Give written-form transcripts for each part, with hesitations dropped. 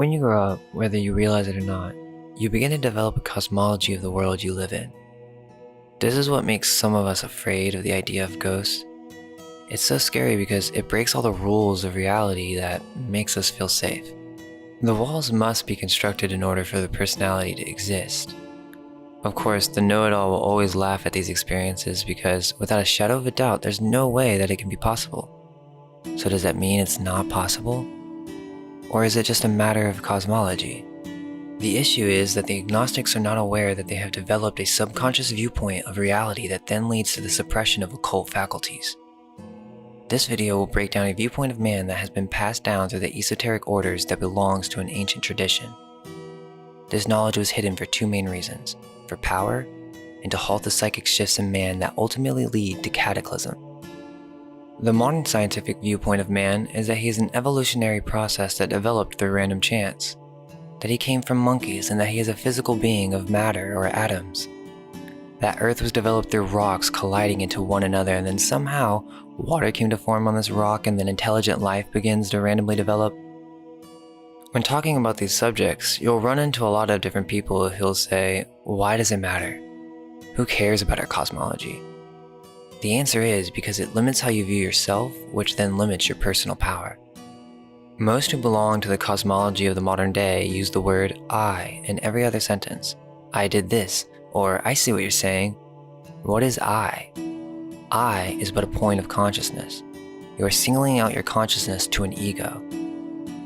When you grow up, whether you realize it or not, you begin to develop a cosmology of the world you live in. This is what makes some of us afraid of the idea of ghosts. It's so scary because it breaks all the rules of reality that makes us feel safe. The walls must be constructed in order for the personality to exist. Of course, the know-it-all will always laugh at these experiences because without a shadow of a doubt, there's no way that it can be possible. So does that mean it's not possible? Or is it just a matter of cosmology? The issue is that the agnostics are not aware that they have developed a subconscious viewpoint of reality that then leads to the suppression of occult faculties. This video will break down a viewpoint of man that has been passed down through the esoteric orders that belongs to an ancient tradition. This knowledge was hidden for two main reasons: for power, and to halt the psychic shifts in man that ultimately lead to cataclysm. The modern scientific viewpoint of man is that he is an evolutionary process that developed through random chance, that he came from monkeys and that he is a physical being of matter or atoms, that Earth was developed through rocks colliding into one another and then somehow water came to form on this rock and then intelligent life begins to randomly develop. When talking about these subjects, you'll run into a lot of different people who'll say, why does it matter? Who cares about our cosmology? The answer is because it limits how you view yourself, which then limits your personal power. Most who belong to the cosmology of the modern day use the word I in every other sentence. I did this, or I see what you're saying. What is I? I is but a point of consciousness. You are singling out your consciousness to an ego.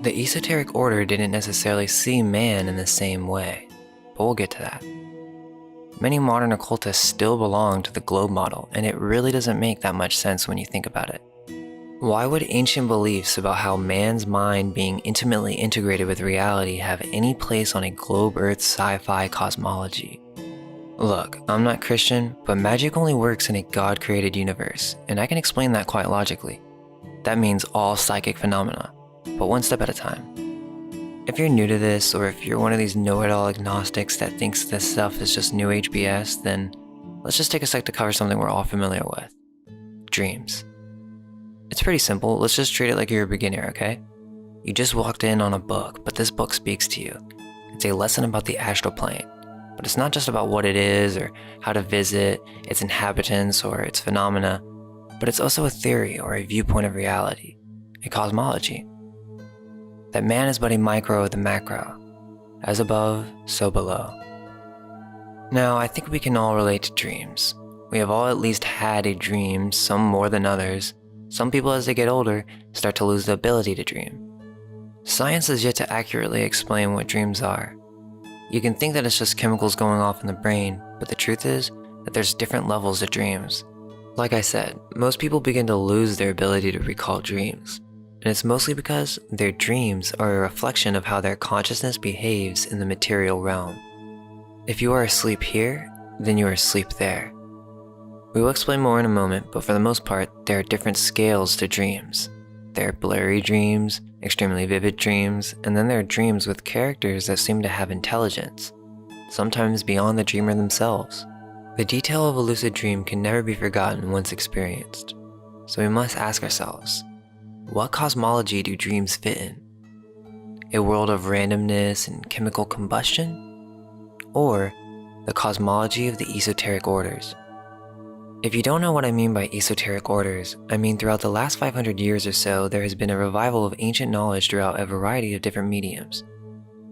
The esoteric order didn't necessarily see man in the same way, but we'll get to that. Many modern occultists still belong to the globe model, and it really doesn't make that much sense when you think about it. Why would ancient beliefs about how man's mind being intimately integrated with reality have any place on a globe Earth sci-fi cosmology? Look, I'm not Christian, but magic only works in a God-created universe, and I can explain that quite logically. That means all psychic phenomena, but one step at a time. If you're new to this, or if you're one of these know-it-all agnostics that thinks this stuff is just New Age BS, then let's just take a sec to cover something we're all familiar with: dreams. It's pretty simple. Let's just treat it like you're a beginner, okay? You just walked in on a book, but this book speaks to you. It's a lesson about the astral plane, but it's not just about what it is or how to visit, its inhabitants or its phenomena, but it's also a theory or a viewpoint of reality, a cosmology. That man is but a micro of the macro, as above, so below. Now, I think we can all relate to dreams. We have all at least had a dream, some more than others. Some people as they get older start to lose the ability to dream. Science has yet to accurately explain what dreams are. You can think that it's just chemicals going off in the brain, but the truth is that there's different levels of dreams. Like I said, most people begin to lose their ability to recall dreams, and it's mostly because their dreams are a reflection of how their consciousness behaves in the material realm. If you are asleep here, then you are asleep there. We will explain more in a moment, but for the most part, there are different scales to dreams. There are blurry dreams, extremely vivid dreams, and then there are dreams with characters that seem to have intelligence, sometimes beyond the dreamer themselves. The detail of a lucid dream can never be forgotten once experienced. So we must ask ourselves, what cosmology do dreams fit in? A world of randomness and chemical combustion? Or the cosmology of the esoteric orders? If you don't know what I mean by esoteric orders, I mean throughout the last 500 years or so, there has been a revival of ancient knowledge throughout a variety of different mediums.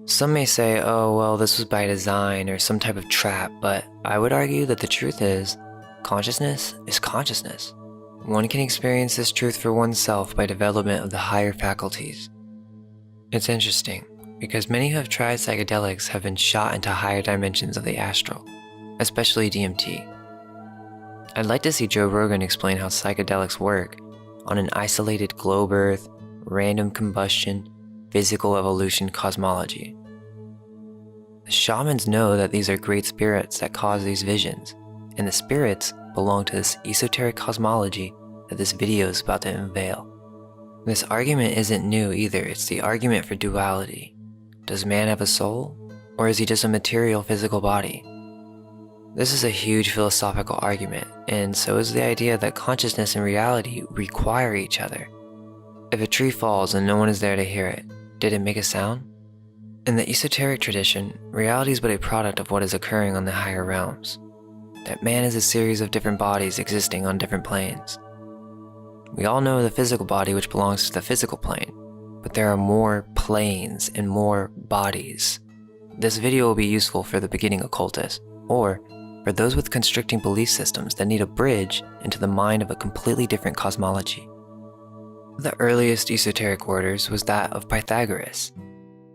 Some may say, oh, well, this was by design or some type of trap, but I would argue that the truth is, consciousness is consciousness. One can experience this truth for oneself by development of the higher faculties. It's interesting, because many who have tried psychedelics have been shot into higher dimensions of the astral, especially DMT. I'd like to see Joe Rogan explain how psychedelics work on an isolated globe Earth, random combustion, physical evolution cosmology. The shamans know that these are great spirits that cause these visions, and the spirits belong to this esoteric cosmology that this video is about to unveil. This argument isn't new either, it's the argument for duality. Does man have a soul, or is he just a material physical body? This is a huge philosophical argument, and so is the idea that consciousness and reality require each other. If a tree falls and no one is there to hear it, did it make a sound? In the esoteric tradition, reality is but a product of what is occurring on the higher realms. That man is a series of different bodies existing on different planes. We all know the physical body which belongs to the physical plane, but there are more planes and more bodies. This video will be useful for the beginning occultists, or for those with constricting belief systems that need a bridge into the mind of a completely different cosmology. The earliest esoteric orders was that of Pythagoras,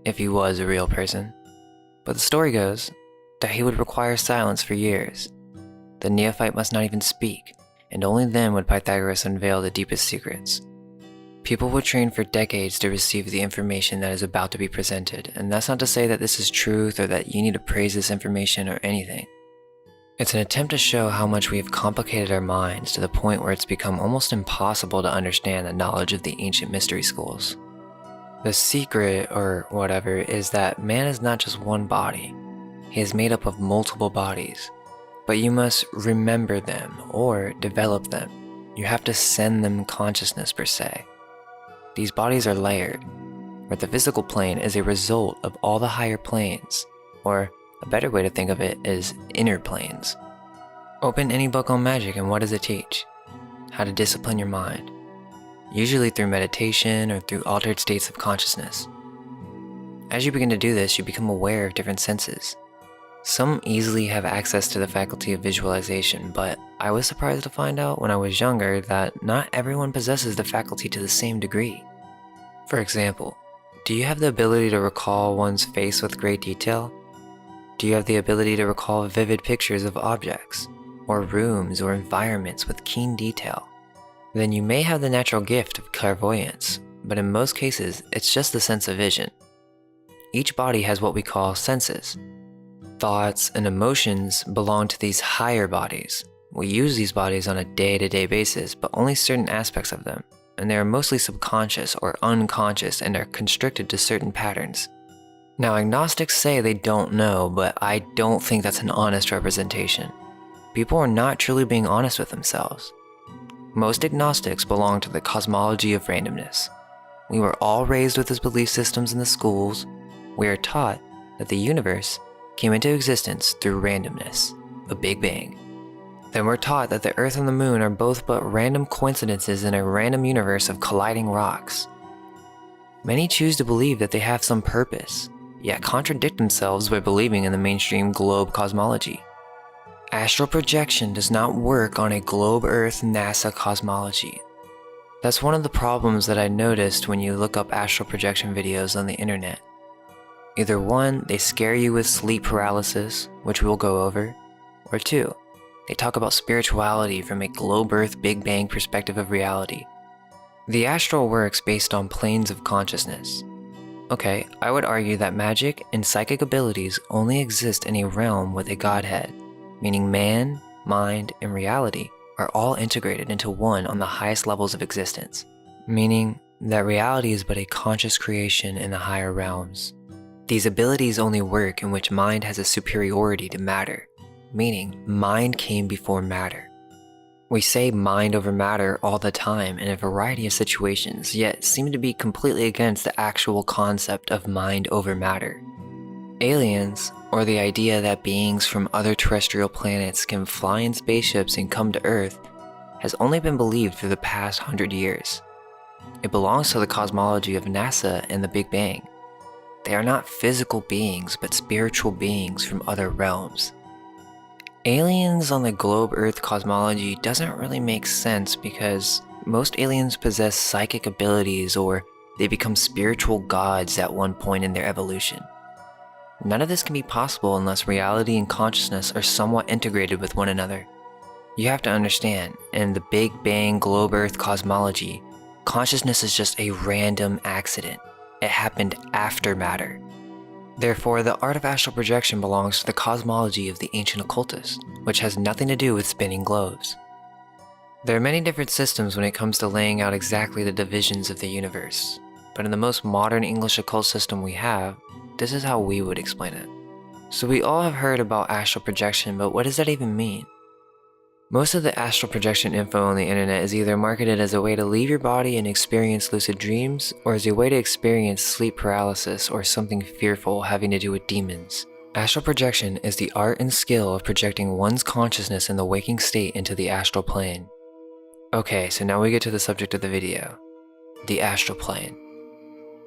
if he was a real person. But the story goes that he would require silence for years. The neophyte must not even speak, and only then would Pythagoras unveil the deepest secrets. People would train for decades to receive the information that is about to be presented, and that's not to say that this is truth or that you need to praise this information or anything. It's an attempt to show how much we have complicated our minds to the point where it's become almost impossible to understand the knowledge of the ancient mystery schools. The secret, or whatever, is that man is not just one body. He is made up of multiple bodies, but you must remember them or develop them. You have to send them consciousness per se. These bodies are layered, where the physical plane is a result of all the higher planes, or a better way to think of it is inner planes. Open any book on magic and what does it teach? How to discipline your mind, usually through meditation or through altered states of consciousness. As you begin to do this, you become aware of different senses. Some easily have access to the faculty of visualization, but I was surprised to find out when I was younger that not everyone possesses the faculty to the same degree. For example, do you have the ability to recall one's face with great detail? Do you have the ability to recall vivid pictures of objects, or rooms or environments with keen detail? Then you may have the natural gift of clairvoyance, but in most cases, it's just the sense of vision. Each body has what we call senses. Thoughts and emotions belong to these higher bodies. We use these bodies on a day-to-day basis, but only certain aspects of them, and they are mostly subconscious or unconscious and are constricted to certain patterns. Now, agnostics say they don't know, but I don't think that's an honest representation. People are not truly being honest with themselves. Most agnostics belong to the cosmology of randomness. We were all raised with these belief systems in the schools. We are taught that the universe came into existence through randomness, a Big Bang. Then we're taught that the Earth and the Moon are both but random coincidences in a random universe of colliding rocks. Many choose to believe that they have some purpose, yet contradict themselves by believing in the mainstream globe cosmology. Astral projection does not work on a globe Earth NASA cosmology. That's one of the problems that I noticed when you look up astral projection videos on the internet. Either one, they scare you with sleep paralysis, which we'll go over, or two, they talk about spirituality from a globe Earth Big Bang perspective of reality. The astral works based on planes of consciousness. Okay, I would argue that magic and psychic abilities only exist in a realm with a godhead, meaning man, mind, and reality are all integrated into one on the highest levels of existence, meaning that reality is but a conscious creation in the higher realms. These abilities only work in which mind has a superiority to matter, meaning mind came before matter. We say mind over matter all the time in a variety of situations, yet seem to be completely against the actual concept of mind over matter. Aliens, or the idea that beings from other terrestrial planets can fly in spaceships and come to Earth, has only been believed for the past 100 years. It belongs to the cosmology of NASA and the Big Bang. They are not physical beings, but spiritual beings from other realms. Aliens on the globe Earth cosmology doesn't really make sense because most aliens possess psychic abilities or they become spiritual gods at one point in their evolution. None of this can be possible unless reality and consciousness are somewhat integrated with one another. You have to understand, in the Big Bang globe Earth cosmology, consciousness is just a random accident. It happened after matter. Therefore, the art of astral projection belongs to the cosmology of the ancient occultists, which has nothing to do with spinning globes. There are many different systems when it comes to laying out exactly the divisions of the universe, but in the most modern English occult system we have, this is how we would explain it. So we all have heard about astral projection, but what does that even mean? Most of the astral projection info on the internet is either marketed as a way to leave your body and experience lucid dreams, or as a way to experience sleep paralysis or something fearful having to do with demons. Astral projection is the art and skill of projecting one's consciousness in the waking state into the astral plane. Okay, so now we get to the subject of the video, the astral plane.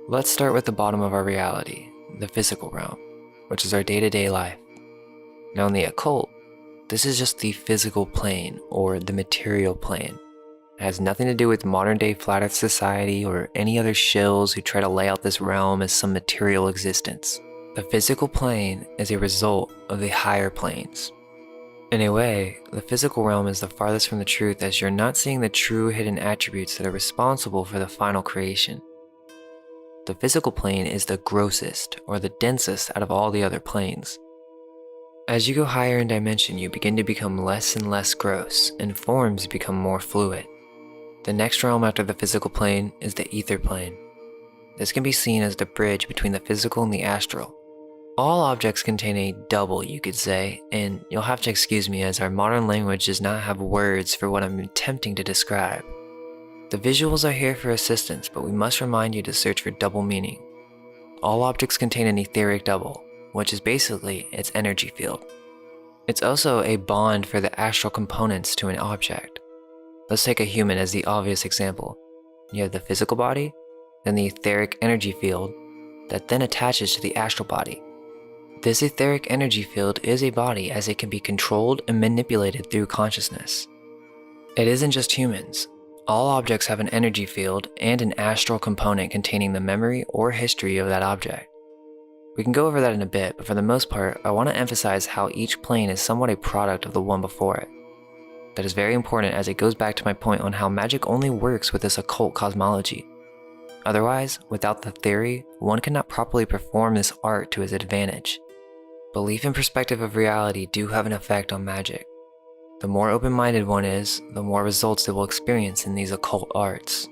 Let's start with the bottom of our reality, the physical realm, which is our day-to-day life. Now in the occult, this is just the physical plane, or the material plane. It has nothing to do with modern-day flat earth society or any other shills who try to lay out this realm as some material existence. The physical plane is a result of the higher planes. In a way, the physical realm is the farthest from the truth, as you're not seeing the true hidden attributes that are responsible for the final creation. The physical plane is the grossest, or the densest out of all the other planes. As you go higher in dimension, you begin to become less and less gross, and forms become more fluid. The next realm after the physical plane is the ether plane. This can be seen as the bridge between the physical and the astral. All objects contain a double, you could say, and you'll have to excuse me as our modern language does not have words for what I'm attempting to describe. The visuals are here for assistance, but we must remind you to search for double meaning. All objects contain an etheric double, which is basically its energy field. It's also a bond for the astral components to an object. Let's take a human as the obvious example. You have the physical body, then the etheric energy field that then attaches to the astral body. This etheric energy field is a body, as it can be controlled and manipulated through consciousness. It isn't just humans. All objects have an energy field and an astral component containing the memory or history of that object. We can go over that in a bit, but for the most part, I want to emphasize how each plane is somewhat a product of the one before it. That is very important, as it goes back to my point on how magic only works with this occult cosmology. Otherwise, without the theory, one cannot properly perform this art to his advantage. Belief and perspective of reality do have an effect on magic. The more open-minded one is, the more results they will experience in these occult arts.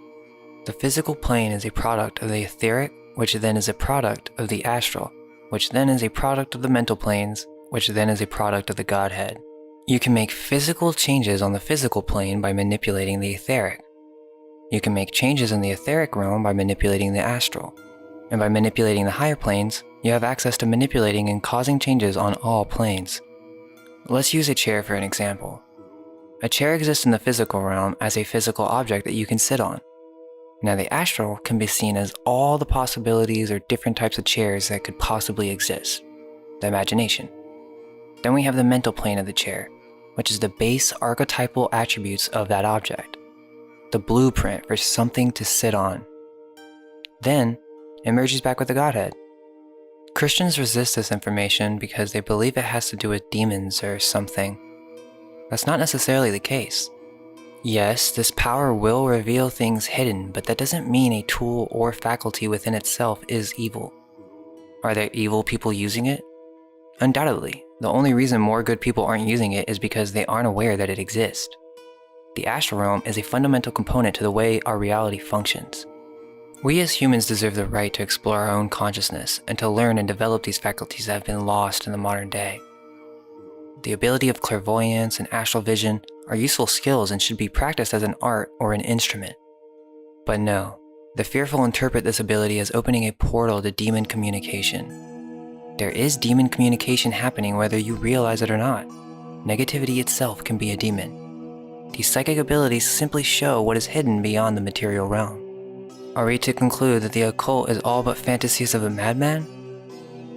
The physical plane is a product of the etheric, which then is a product of the astral, which then is a product of the mental planes, which then is a product of the Godhead. You can make physical changes on the physical plane by manipulating the etheric. You can make changes in the etheric realm by manipulating the astral. And by manipulating the higher planes, you have access to manipulating and causing changes on all planes. Let's use a chair for an example. A chair exists in the physical realm as a physical object that you can sit on. Now the astral can be seen as all the possibilities or different types of chairs that could possibly exist, the imagination. Then we have the mental plane of the chair, which is the base archetypal attributes of that object, the blueprint for something to sit on. Then it merges back with the Godhead. Christians resist this information because they believe it has to do with demons or something. That's not necessarily the case. Yes, this power will reveal things hidden, but that doesn't mean a tool or faculty within itself is evil. Are there evil people using it? Undoubtedly. The only reason more good people aren't using it is because they aren't aware that it exists. The astral realm is a fundamental component to the way our reality functions. We as humans deserve the right to explore our own consciousness and to learn and develop these faculties that have been lost in the modern day. The ability of clairvoyance and astral vision are useful skills and should be practiced as an art or an instrument. But no, the fearful interpret this ability as opening a portal to demon communication. There is demon communication happening whether you realize it or not. Negativity itself can be a demon. These psychic abilities simply show what is hidden beyond the material realm. Are we to conclude that the occult is all but fantasies of a madman?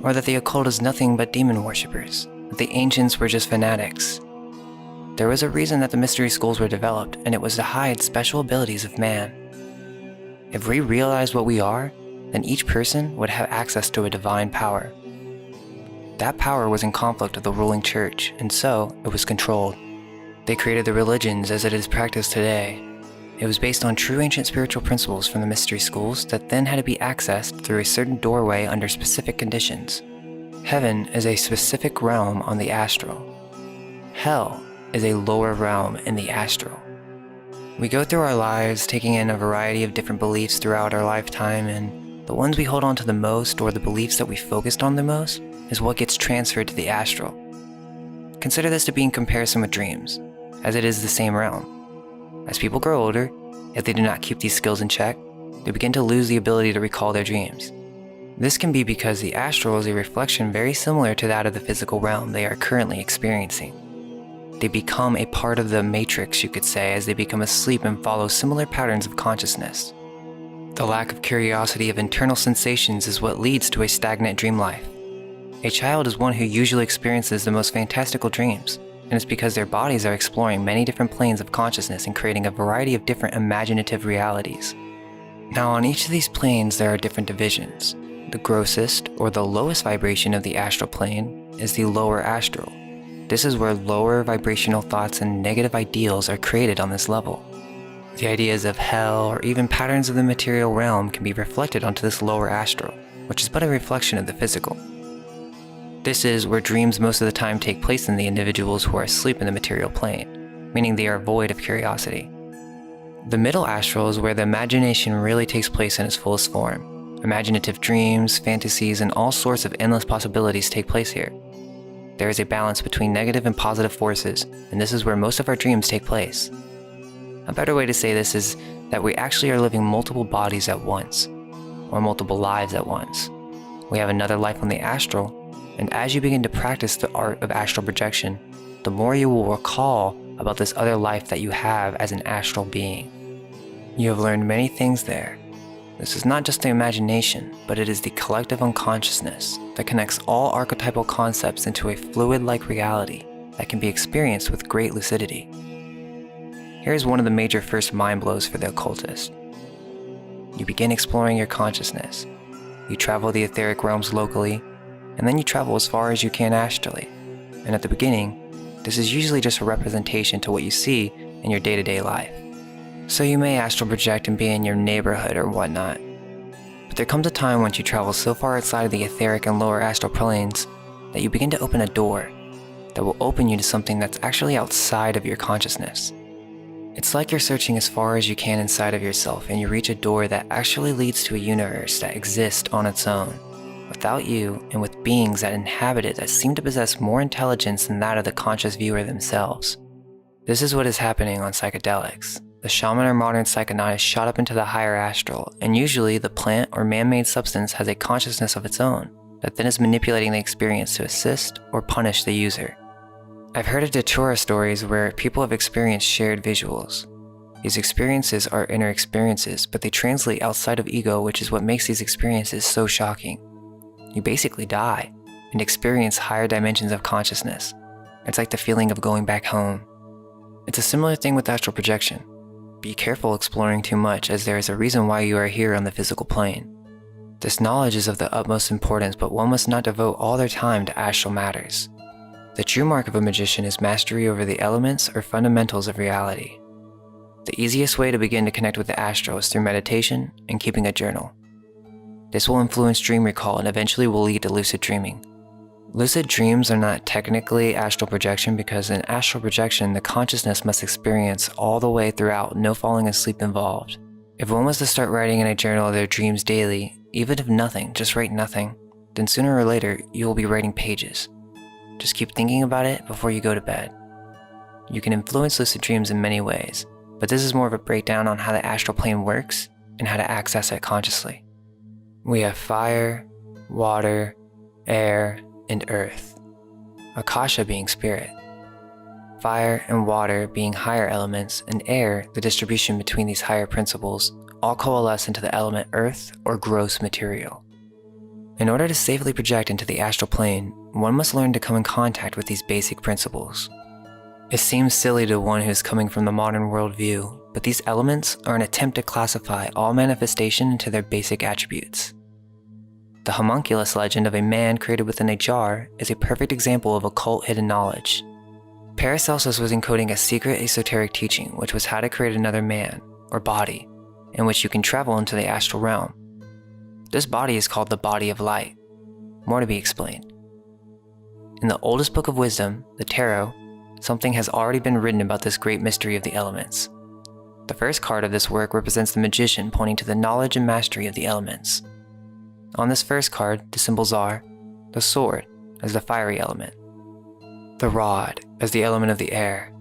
Or that the occult is nothing but demon worshippers? That the ancients were just fanatics? There was a reason that the mystery schools were developed, and it was to hide special abilities of man. If we realized what we are, then each person would have access to a divine power. That power was in conflict with the ruling church, and so it was controlled. They created the religions as it is practiced today. It was based on true ancient spiritual principles from the mystery schools that then had to be accessed through a certain doorway under specific conditions. Heaven is a specific realm on the astral. Hell is a lower realm in the astral. We go through our lives taking in a variety of different beliefs throughout our lifetime, and the ones we hold on to the most, or the beliefs that we focused on the most, is what gets transferred to the astral. Consider this to be in comparison with dreams. as it is the same realm. As people grow older, if they do not keep these skills in check, they begin to lose the ability to recall their dreams. This can be because the astral is a reflection very similar to that of the physical realm they are currently experiencing. They become a part of the matrix, you could say, as they become asleep and follow similar patterns of consciousness. The lack of curiosity of internal sensations is what leads to a stagnant dream life. A child is one who usually experiences the most fantastical dreams, and it's because their bodies are exploring many different planes of consciousness and creating a variety of different imaginative realities. Now, on each of these planes, there are different divisions. The grossest, or the lowest vibration of the astral plane, is the lower astral. This is where lower vibrational thoughts and negative ideals are created on this level. The ideas of hell or even patterns of the material realm can be reflected onto this lower astral, which is but a reflection of the physical. This is where dreams most of the time take place in the individuals who are asleep in the material plane, meaning they are void of curiosity. The middle astral is where the imagination really takes place in its fullest form. Imaginative dreams, fantasies, and all sorts of endless possibilities take place here. There is a balance between negative and positive forces, and this is where most of our dreams take place. A better way to say this is that we actually are living multiple bodies at once, or multiple lives at once. We have another life on the astral, and as you begin to practice the art of astral projection, the more you will recall about this other life that you have as an astral being. You have learned many things there. This is not just the imagination, but it is the collective unconsciousness that connects all archetypal concepts into a fluid-like reality that can be experienced with great lucidity. Here is one of the major first mind blows for the occultist. You begin exploring your consciousness. You travel the etheric realms locally, and then you travel as far as you can astrally. And at the beginning, this is usually just a representation to what you see in your day-to-day life. So you may astral project and be in your neighborhood or whatnot. But there comes a time once you travel so far outside of the etheric and lower astral planes that you begin to open a door that will open you to something that's actually outside of your consciousness. It's like you're searching as far as you can inside of yourself and you reach a door that actually leads to a universe that exists on its own, without you and with beings that inhabit it that seem to possess more intelligence than that of the conscious viewer themselves. This is what is happening on psychedelics. The shaman or modern psychonaut is shot up into the higher astral, and usually the plant or man-made substance has a consciousness of its own that then is manipulating the experience to assist or punish the user. I've heard of datura stories where people have experienced shared visuals. These experiences are inner experiences, but they translate outside of ego, which is what makes these experiences so shocking. You basically die and experience higher dimensions of consciousness. It's like the feeling of going back home. It's a similar thing with astral projection. Be careful exploring too much, as there is a reason why you are here on the physical plane. This knowledge is of the utmost importance, but one must not devote all their time to astral matters. The true mark of a magician is mastery over the elements or fundamentals of reality. The easiest way to begin to connect with the astral is through meditation and keeping a journal. This will influence dream recall and eventually will lead to lucid dreaming. Lucid dreams are not technically astral projection because in astral projection, the consciousness must experience all the way throughout, no falling asleep involved. If one was to start writing in a journal of their dreams daily, even if nothing, just write nothing, then sooner or later, you will be writing pages. Just keep thinking about it before you go to bed. You can influence lucid dreams in many ways, but this is more of a breakdown on how the astral plane works and how to access it consciously. We have fire, water, air, and earth, Akasha being spirit, fire and water being higher elements, and air, the distribution between these higher principles, all coalesce into the element earth or gross material. In order to safely project into the astral plane, one must learn to come in contact with these basic principles. It seems silly to one who is coming from the modern worldview, but these elements are an attempt to classify all manifestation into their basic attributes. The homunculus legend of a man created within a jar is a perfect example of occult hidden knowledge. Paracelsus was encoding a secret esoteric teaching, which was how to create another man, or body, in which you can travel into the astral realm. This body is called the body of light. More to be explained. In the oldest book of wisdom, the Tarot, something has already been written about this great mystery of the elements. The first card of this work represents the magician pointing to the knowledge and mastery of the elements. On this first card, the symbols are the sword as the fiery element, the rod as the element of the air,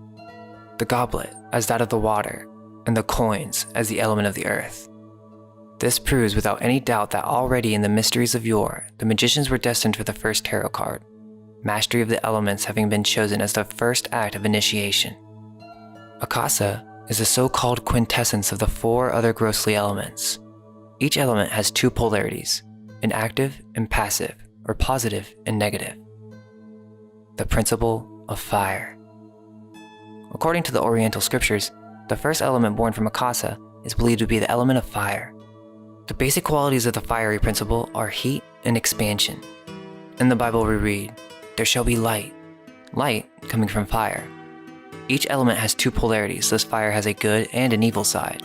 the goblet as that of the water, and the coins as the element of the earth. This proves without any doubt that already in the mysteries of yore, the magicians were destined for the first tarot card, mastery of the elements having been chosen as the first act of initiation. Akasa is the so-called quintessence of the 4 other grossly elements. Each element has 2 polarities, an active and passive, or positive and negative. The principle of fire. According to the Oriental scriptures, the first element born from Akasa is believed to be the element of fire. The basic qualities of the fiery principle are heat and expansion. In the Bible we read, "There shall be light," light coming from fire. Each element has 2 polarities, thus fire has a good and an evil side.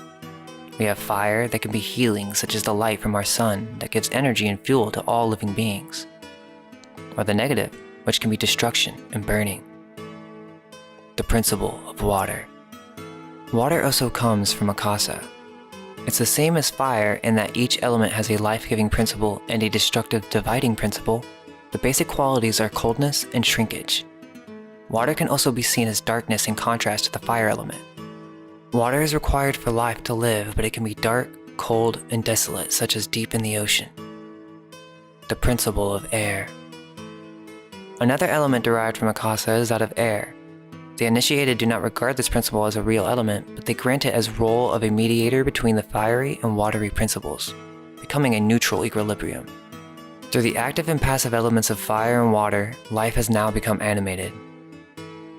We have fire that can be healing, such as the light from our sun that gives energy and fuel to all living beings. Or the negative, which can be destruction and burning. The principle of water. Water also comes from Akasa. It's the same as fire in that each element has a life-giving principle and a destructive dividing principle. The basic qualities are coldness and shrinkage. Water can also be seen as darkness in contrast to the fire element. Water is required for life to live, but it can be dark, cold, and desolate, such as deep in the ocean. The principle of air. Another element derived from Akasa is that of air. The initiated do not regard this principle as a real element, but they grant it as role of a mediator between the fiery and watery principles, becoming a neutral equilibrium. Through the active and passive elements of fire and water, life has now become animated.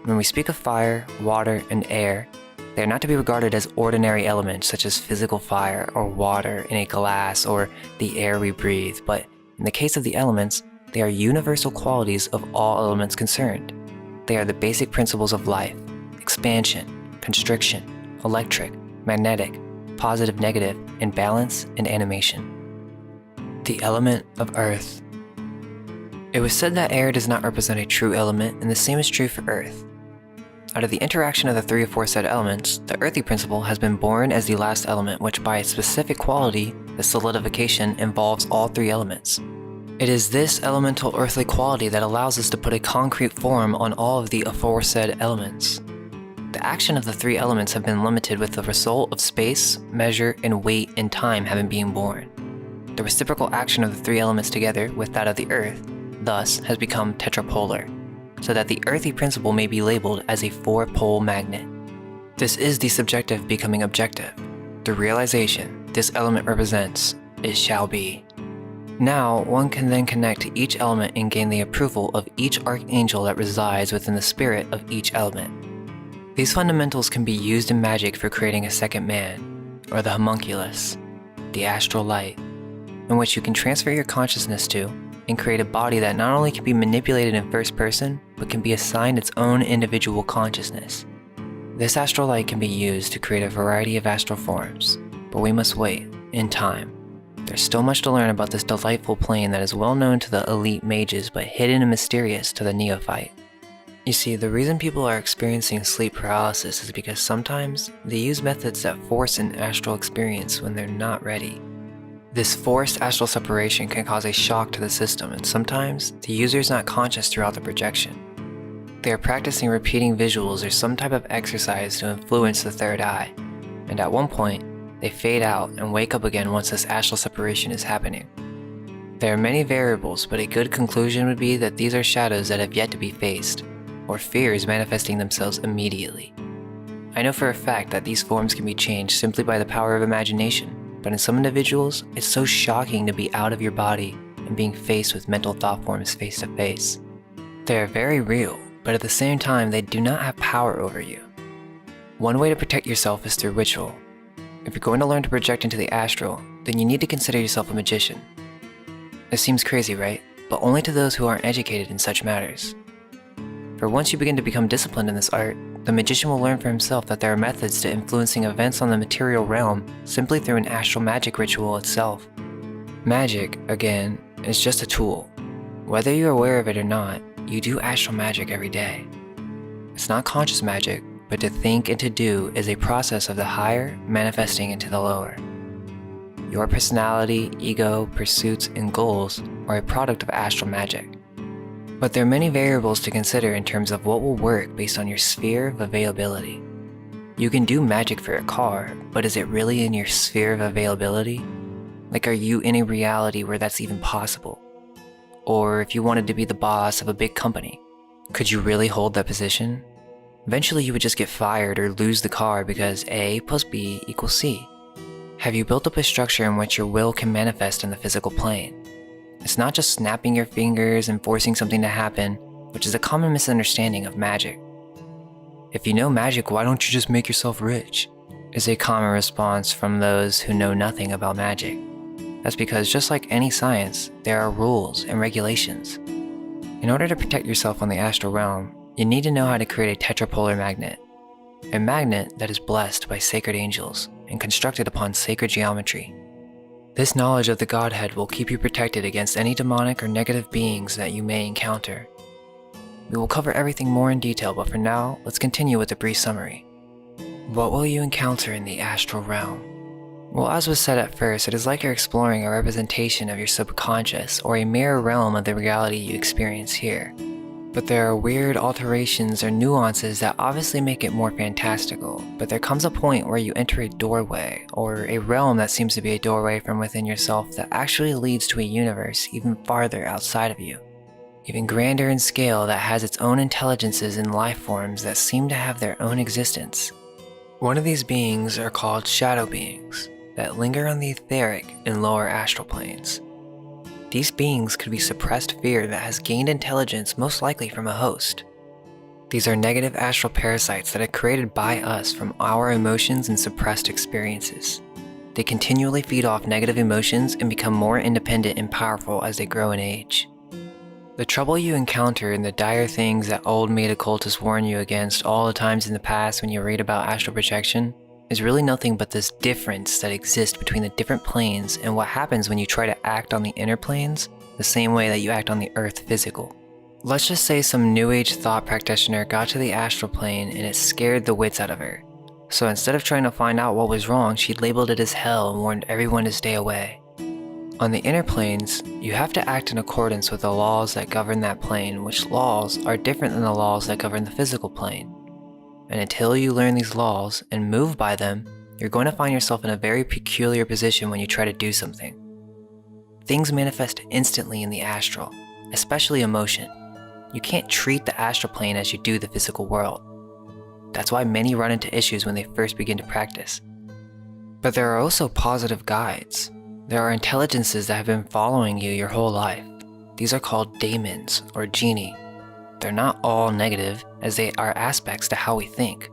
When we speak of fire, water, and air, they are not to be regarded as ordinary elements such as physical fire or water in a glass or the air we breathe, but in the case of the elements, they are universal qualities of all elements concerned. They are the basic principles of life: expansion, constriction, electric, magnetic, positive, negative, and balance and animation. The element of earth. It was said that air does not represent a true element, and the same is true for earth. Out of the interaction of the 3 aforesaid elements, the earthy principle has been born as the last element, which by its specific quality, the solidification, involves all 3 elements. It is this elemental earthly quality that allows us to put a concrete form on all of the aforesaid elements. The action of the 3 elements have been limited with the result of space, measure, and weight and time having been born. The reciprocal action of the 3 elements together with that of the earth, thus, has become tetrapolar, so that the earthy principle may be labeled as a 4-pole magnet. This is the subjective becoming objective. The realization this element represents, it shall be. Now, one can then connect to each element and gain the approval of each archangel that resides within the spirit of each element. These fundamentals can be used in magic for creating a second man, or the homunculus, the astral light, in which you can transfer your consciousness to and create a body that not only can be manipulated in first person, but can be assigned its own individual consciousness. This astral light can be used to create a variety of astral forms, but we must wait, in time. There's still much to learn about this delightful plane that is well known to the elite mages but hidden and mysterious to the neophyte. You see, the reason people are experiencing sleep paralysis is because sometimes they use methods that force an astral experience when they're not ready. This forced astral separation can cause a shock to the system, and sometimes the user is not conscious throughout the projection. They are practicing repeating visuals or some type of exercise to influence the third eye, and at one point, they fade out and wake up again once this astral separation is happening. There are many variables, but a good conclusion would be that these are shadows that have yet to be faced, or fears manifesting themselves immediately. I know for a fact that these forms can be changed simply by the power of imagination, but in some individuals, it's so shocking to be out of your body and being faced with mental thought forms face to face. They are very real, but at the same time, they do not have power over you. One way to protect yourself is through ritual. If you're going to learn to project into the astral, then you need to consider yourself a magician. It seems crazy, right? But only to those who aren't educated in such matters. For once you begin to become disciplined in this art, the magician will learn for himself that there are methods to influencing events on the material realm simply through an astral magic ritual itself. Magic, again, is just a tool. Whether you're aware of it or not, you do astral magic every day. It's not conscious magic, but to think and to do is a process of the higher manifesting into the lower. Your personality, ego, pursuits, and goals are a product of astral magic. But there are many variables to consider in terms of what will work based on your sphere of availability. You can do magic for a car, but is it really in your sphere of availability? Like, are you in a reality where that's even possible? Or if you wanted to be the boss of a big company, could you really hold that position? Eventually you would just get fired or lose the car because A plus B equals C. Have you built up a structure in which your will can manifest in the physical plane? It's not just snapping your fingers and forcing something to happen, which is a common misunderstanding of magic. If you know magic, why don't you just make yourself rich? Is a common response from those who know nothing about magic. That's because just like any science, there are rules and regulations. In order to protect yourself on the astral realm, you need to know how to create a tetrapolar magnet. A magnet that is blessed by sacred angels and constructed upon sacred geometry. This knowledge of the Godhead will keep you protected against any demonic or negative beings that you may encounter. We will cover everything more in detail, but for now, let's continue with a brief summary. What will you encounter in the astral realm? Well, as was said at first, it is like you're exploring a representation of your subconscious or a mirror realm of the reality you experience here. But there are weird alterations or nuances that obviously make it more fantastical, but there comes a point where you enter a doorway, or a realm that seems to be a doorway from within yourself that actually leads to a universe even farther outside of you. Even grander in scale that has its own intelligences and life forms that seem to have their own existence. One of these beings are called shadow beings that linger on the etheric and lower astral planes. These beings could be suppressed fear that has gained intelligence most likely from a host. These are negative astral parasites that are created by us from our emotions and suppressed experiences. They continually feed off negative emotions and become more independent and powerful as they grow in age. The trouble you encounter and the dire things that old maid occultists warn you against all the times in the past when you read about astral projection is really nothing but this difference that exists between the different planes and what happens when you try to act on the inner planes the same way that you act on the earth physical. Let's just say some new age thought practitioner got to the astral plane and it scared the wits out of her. So instead of trying to find out what was wrong, she labeled it as hell and warned everyone to stay away. On the inner planes, you have to act in accordance with the laws that govern that plane, which laws are different than the laws that govern the physical plane. And until you learn these laws and move by them, you're going to find yourself in a very peculiar position when you try to do something. Things manifest instantly in the astral, especially emotion. You can't treat the astral plane as you do the physical world. That's why many run into issues when they first begin to practice. But there are also positive guides. There are intelligences that have been following you your whole life. These are called daemons or genii. They're not all negative, as they are aspects to how we think.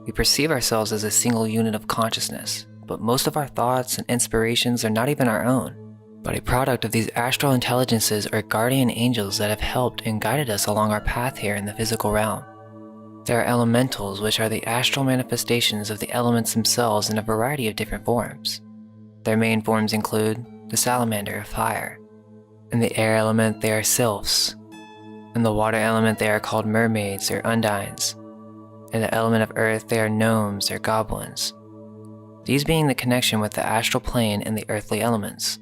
We perceive ourselves as a single unit of consciousness, but most of our thoughts and inspirations are not even our own, but a product of these astral intelligences or guardian angels that have helped and guided us along our path here in the physical realm. There are elementals, which are the astral manifestations of the elements themselves in a variety of different forms. Their main forms include the salamander of fire. In the air element, they are sylphs. In the water element, they are called mermaids or undines. In the element of earth, they are gnomes or goblins. These being the connection with the astral plane and the earthly elements.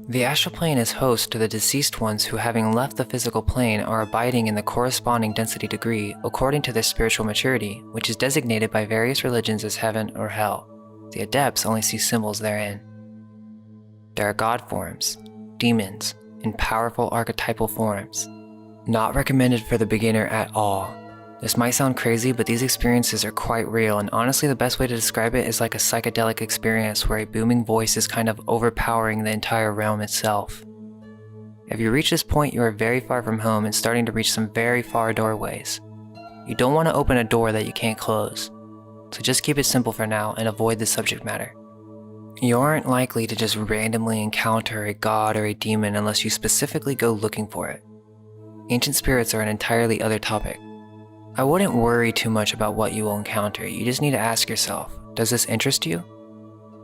The astral plane is host to the deceased ones who, having left the physical plane, are abiding in the corresponding density degree according to their spiritual maturity, which is designated by various religions as heaven or hell. The adepts only see symbols therein. There are god forms, demons, and powerful archetypal forms. Not recommended for the beginner at all. This might sound crazy, but these experiences are quite real, and honestly the best way to describe it is like a psychedelic experience where a booming voice is kind of overpowering the entire realm itself. If you reach this point, you are very far from home and starting to reach some very far doorways. You don't want to open a door that you can't close, so just keep it simple for now and avoid the subject matter. You aren't likely to just randomly encounter a god or a demon unless you specifically go looking for it. Ancient spirits are an entirely other topic. I wouldn't worry too much about what you will encounter, you just need to ask yourself, does this interest you?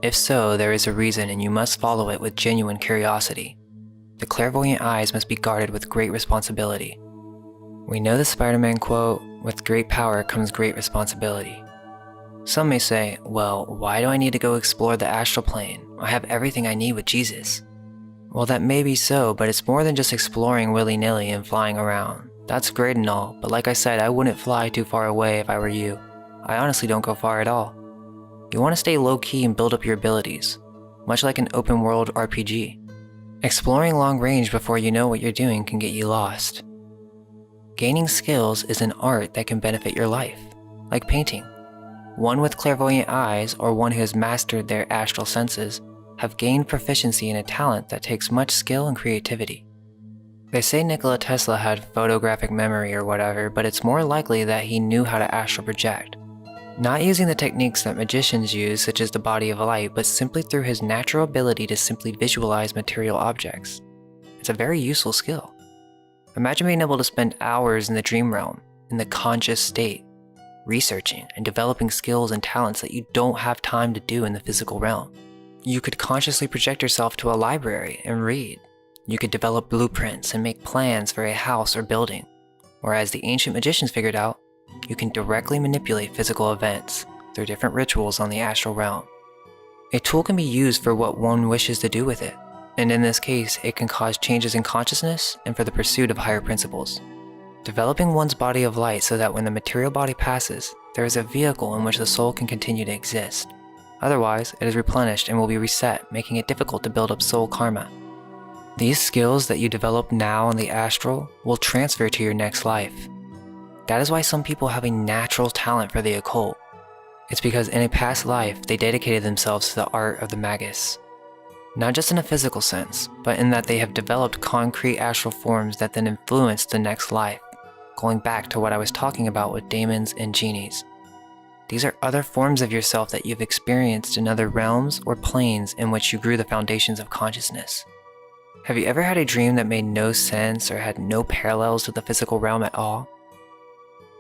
If so, there is a reason and you must follow it with genuine curiosity. The clairvoyant eyes must be guarded with great responsibility. We know the Spider-Man quote, "With great power comes great responsibility." Some may say, well, why do I need to go explore the astral plane? I have everything I need with Jesus. Well, that may be so, but it's more than just exploring willy-nilly and flying around. That's great and all, but like I said, I wouldn't fly too far away if I were you. I honestly don't go far at all. You want to stay low-key and build up your abilities, much like an open-world RPG. Exploring long range before you know what you're doing can get you lost. Gaining skills is an art that can benefit your life, like painting. One with clairvoyant eyes or one who has mastered their astral senses have gained proficiency in a talent that takes much skill and creativity. They say Nikola Tesla had photographic memory or whatever, but it's more likely that he knew how to astral project. Not using the techniques that magicians use, such as the body of light, but simply through his natural ability to simply visualize material objects. It's a very useful skill. Imagine being able to spend hours in the dream realm, in the conscious state, researching and developing skills and talents that you don't have time to do in the physical realm. You could consciously project yourself to a library and read. You could develop blueprints and make plans for a house or building. Or as the ancient magicians figured out, you can directly manipulate physical events through different rituals on the astral realm. A tool can be used for what one wishes to do with it, and in this case, it can cause changes in consciousness and for the pursuit of higher principles. Developing one's body of light so that when the material body passes, there is a vehicle in which the soul can continue to exist. Otherwise, it is replenished and will be reset, making it difficult to build up soul karma. These skills that you develop now in the astral will transfer to your next life. That is why some people have a natural talent for the occult. It's because in a past life, they dedicated themselves to the art of the magus. Not just in a physical sense, but in that they have developed concrete astral forms that then influence the next life, going back to what I was talking about with daemons and genies. These are other forms of yourself that you've experienced in other realms or planes in which you grew the foundations of consciousness. Have you ever had a dream that made no sense or had no parallels to the physical realm at all?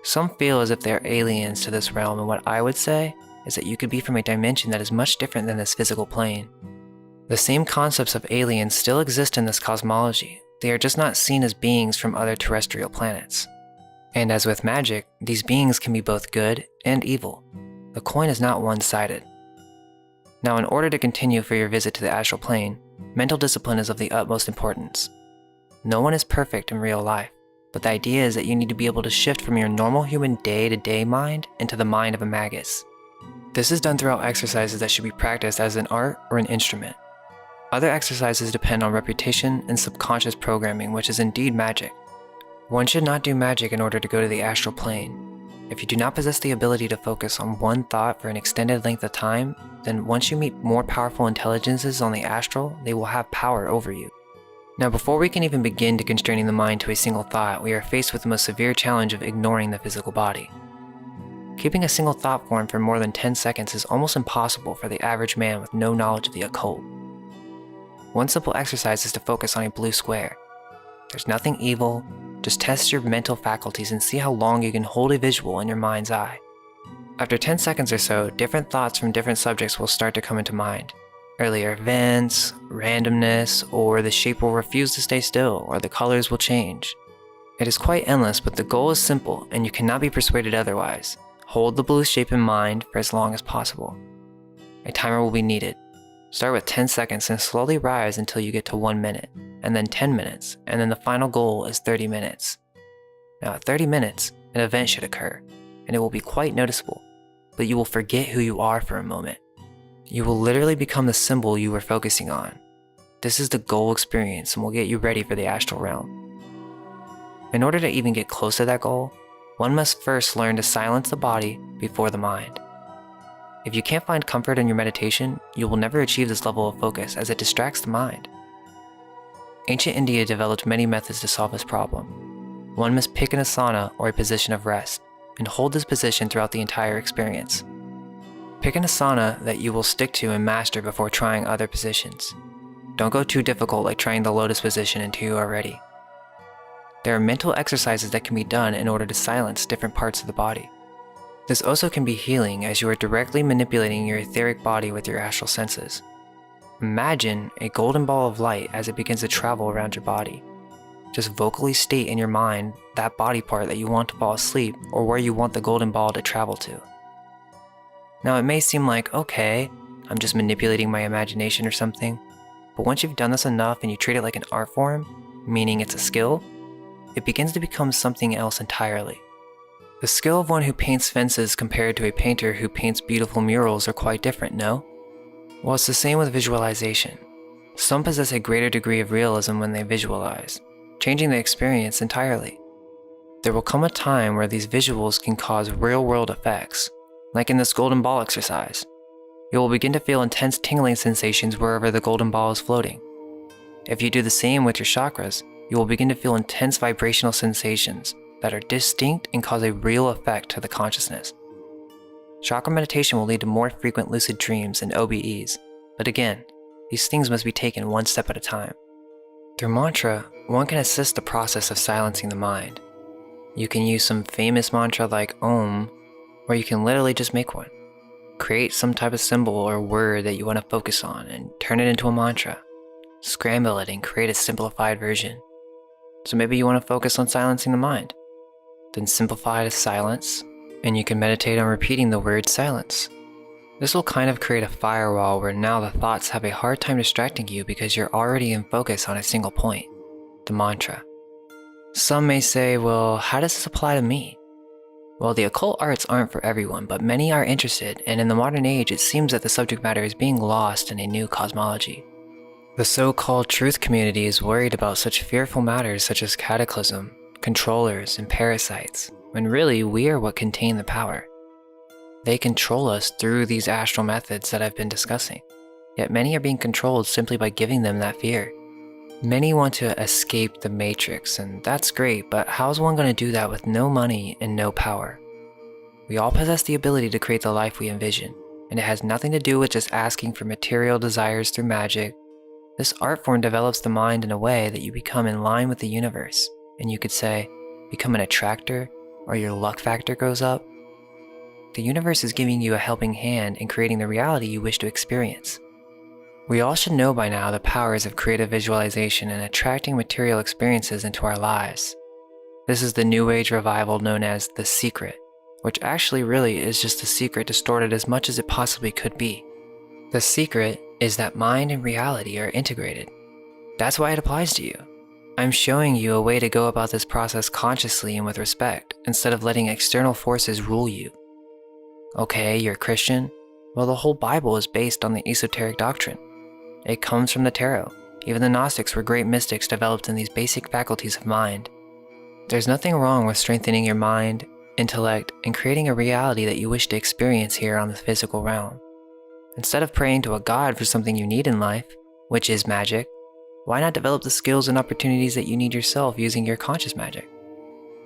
Some feel as if they are aliens to this realm, and what I would say is that you could be from a dimension that is much different than this physical plane. The same concepts of aliens still exist in this cosmology. They are just not seen as beings from other terrestrial planets. And as with magic, these beings can be both good and evil. The coin is not one-sided. Now, in order to continue for your visit to the astral plane, mental discipline is of the utmost importance. No one is perfect in real life, but the idea is that you need to be able to shift from your normal human day-to-day mind into the mind of a magus. This is done throughout exercises that should be practiced as an art or an instrument. Other exercises depend on repetition and subconscious programming, which is indeed magic. One should not do magic in order to go to the astral plane. If you do not possess the ability to focus on one thought for an extended length of time, then once you meet more powerful intelligences on the astral, they will have power over you. Now, before we can even begin to constraining the mind to a single thought, we are faced with the most severe challenge of ignoring the physical body. Keeping a single thought form for more than 10 seconds is almost impossible for the average man with no knowledge of the occult. One simple exercise is to focus on a blue square. There's nothing evil, just test your mental faculties and see how long you can hold a visual in your mind's eye. After 10 seconds or so, different thoughts from different subjects will start to come into mind. Earlier events, randomness, or the shape will refuse to stay still, or the colors will change. It is quite endless, but the goal is simple, and you cannot be persuaded otherwise. Hold the blue shape in mind for as long as possible. A timer will be needed. Start with 10 seconds and slowly rise until you get to 1 minute, and then 10 minutes, and then the final goal is 30 minutes. Now at 30 minutes, an event should occur, and it will be quite noticeable, but you will forget who you are for a moment. You will literally become the symbol you were focusing on. This is the goal experience and will get you ready for the astral realm. In order to even get close to that goal, one must first learn to silence the body before the mind. If you can't find comfort in your meditation, you will never achieve this level of focus as it distracts the mind. Ancient India developed many methods to solve this problem. One must pick an asana or a position of rest and hold this position throughout the entire experience. Pick an asana that you will stick to and master before trying other positions. Don't go too difficult like trying the lotus position until you are ready. There are mental exercises that can be done in order to silence different parts of the body. This also can be healing as you are directly manipulating your etheric body with your astral senses. Imagine a golden ball of light as it begins to travel around your body. Just vocally state in your mind that body part that you want to fall asleep or where you want the golden ball to travel to. Now it may seem like, okay, I'm just manipulating my imagination or something, but once you've done this enough and you treat it like an art form, meaning it's a skill, it begins to become something else entirely. The skill of one who paints fences compared to a painter who paints beautiful murals are quite different, no? Well, it's the same with visualization. Some possess a greater degree of realism when they visualize, changing the experience entirely. There will come a time where these visuals can cause real-world effects, like in this golden ball exercise. You will begin to feel intense tingling sensations wherever the golden ball is floating. If you do the same with your chakras, you will begin to feel intense vibrational sensations that are distinct and cause a real effect to the consciousness. Chakra meditation will lead to more frequent lucid dreams and OBEs, but again, these things must be taken one step at a time. Through mantra, one can assist the process of silencing the mind. You can use some famous mantra like Om, or you can literally just make one. Create some type of symbol or word that you want to focus on and turn it into a mantra. Scramble it and create a simplified version. So maybe you want to focus on silencing the mind. Then simplify it as silence, and you can meditate on repeating the word silence. This will kind of create a firewall where now the thoughts have a hard time distracting you because you're already in focus on a single point, the mantra. Some may say, well, how does this apply to me? Well, the occult arts aren't for everyone, but many are interested, and in the modern age it seems that the subject matter is being lost in a new cosmology. The so-called truth community is worried about such fearful matters such as cataclysm, controllers, and parasites, when really we are what contain the power. They control us through these astral methods that I've been discussing, yet many are being controlled simply by giving them that fear. Many want to escape the matrix, and that's great, but how's one going to do that with no money and no power? We all possess the ability to create the life we envision, and it has nothing to do with just asking for material desires through magic. This art form develops the mind in a way that you become in line with the universe, and you could say, become an attractor, or your luck factor goes up. The universe is giving you a helping hand in creating the reality you wish to experience. We all should know by now the powers of creative visualization and attracting material experiences into our lives. This is the New Age revival known as The Secret, which actually really is just a secret distorted as much as it possibly could be. The secret is that mind and reality are integrated. That's why it applies to you. I'm showing you a way to go about this process consciously and with respect, instead of letting external forces rule you. Okay, you're a Christian? Well, the whole Bible is based on the esoteric doctrine. It comes from the tarot. Even the Gnostics were great mystics developed in these basic faculties of mind. There's nothing wrong with strengthening your mind, intellect, and creating a reality that you wish to experience here on the physical realm. Instead of praying to a god for something you need in life, which is magic, why not develop the skills and opportunities that you need yourself using your conscious magic?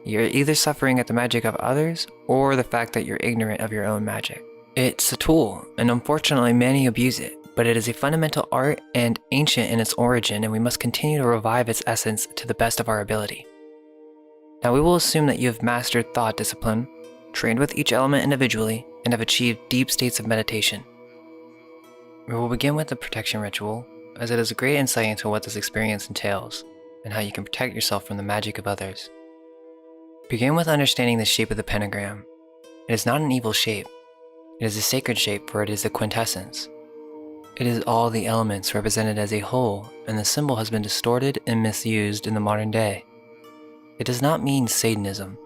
You're either suffering at the magic of others or the fact that you're ignorant of your own magic. It's a tool, and unfortunately many abuse it, but it is a fundamental art and ancient in its origin, and we must continue to revive its essence to the best of our ability. Now we will assume that you have mastered thought discipline, trained with each element individually, and have achieved deep states of meditation. We will begin with the protection ritual, as it is a great insight into what this experience entails, and how you can protect yourself from the magic of others. Begin with understanding the shape of the pentagram. It is not an evil shape. It is a sacred shape, for it is the quintessence. It is all the elements represented as a whole, and the symbol has been distorted and misused in the modern day. It does not mean Satanism.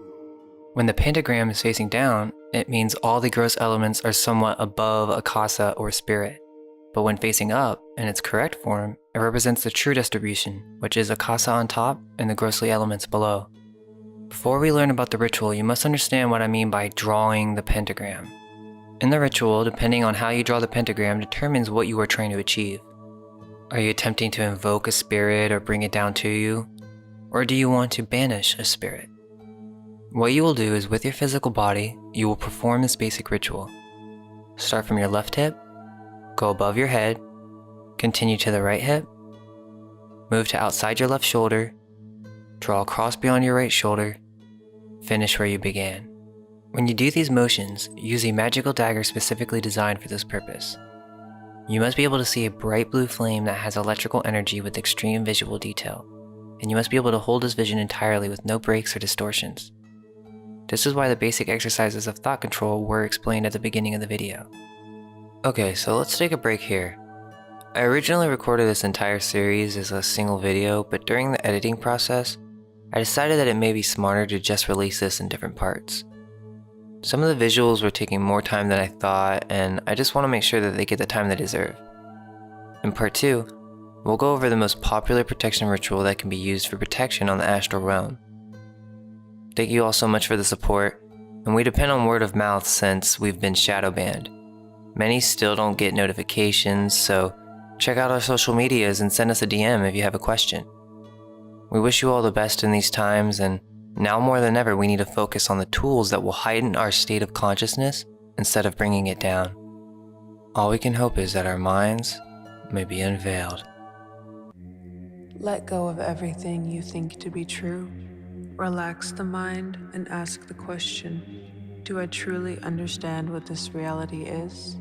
When the pentagram is facing down, it means all the gross elements are somewhat above akasa or spirit. But when facing up, in its correct form, it represents the true distribution, which is akasa on top and the grossly elements below. Before we learn about the ritual, you must understand what I mean by drawing the pentagram. In the ritual, depending on how you draw the pentagram determines what you are trying to achieve. Are you attempting to invoke a spirit or bring it down to you? Or do you want to banish a spirit? What you will do is with your physical body, you will perform this basic ritual. Start from your left hip, go above your head, continue to the right hip, move to outside your left shoulder, draw across beyond your right shoulder, finish where you began. When you do these motions, use a magical dagger specifically designed for this purpose. You must be able to see a bright blue flame that has electrical energy with extreme visual detail, and you must be able to hold this vision entirely with no breaks or distortions. This is why the basic exercises of thought control were explained at the beginning of the video. Okay, so let's take a break here. I originally recorded this entire series as a single video, but during the editing process, I decided that it may be smarter to just release this in different parts. Some of the visuals were taking more time than I thought, and I just want to make sure that they get the time they deserve. In part 2, we'll go over the most popular protection ritual that can be used for protection on the astral realm. Thank you all so much for the support, and we depend on word of mouth since we've been shadow banned. Many still don't get notifications, so check out our social medias and send us a DM if you have a question. We wish you all the best in these times, and now more than ever we need to focus on the tools that will heighten our state of consciousness instead of bringing it down. All we can hope is that our minds may be unveiled. Let go of everything you think to be true. Relax the mind and ask the question, do I truly understand what this reality is?